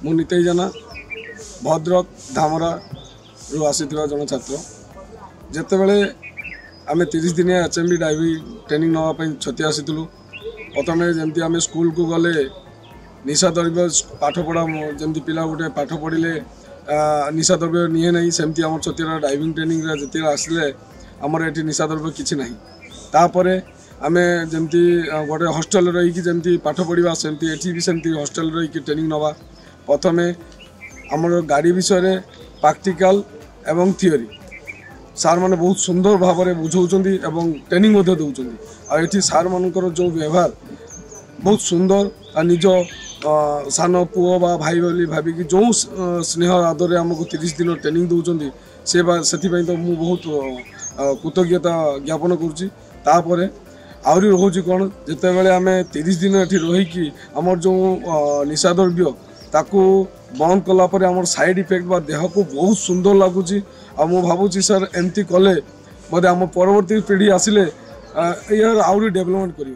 मु नितेश जेना भद्रक धामरा रु आसीथिबा जन छात्र जेतेबेले आमे 30 दिन HMB डाइविंग ट्रेनिंग नवा छती आसीलु। प्रथम जमी आम स्कूल को गले निशा द्रव्य पाठ पढ़ा जमी पिला गोटे पाठ पढ़ले निशा द्रव्य निहे ना सेमती आम छतिया डाइविंग ट्रेनिंग जिते आसिले आमर ये निशा द्रव्य किसी ना। तापर आम जमी गोटे हॉस्टल रही जमी पाठ पढ़ा सेमती एटी भी सेमती हॉस्टल रही ट्रेनिंग नवा। प्रथम आमर गाड़ी विषय प्रैक्टिकल एवं थियोरी सार मैंने बहुत सुंदर भाव में बुझाऊँ ट्रेनिंग दौरान आठी सार मानकर जो व्यवहार बहुत सुंदर निज सान पुओ बा भाई बोली भाविकी जो स्नेह आदर आमको 30 दिन ट्रेनिंग दौरान से तो मुझे बहुत कृतज्ञता ज्ञापन करुँपर आहरी रोचे कौन जिते बड़े आम 30 दिन ये रहीकि आमर जो निशा द्रव्य ताकू बंद कलापर आम साइड इफेक्ट बा देह को बहुत सुंदर लगुच मु भावुँ सर एमती कले बोधे आम परवर्ती पीढ़ी आसिले यार आहरी डेभलपमेंट कर।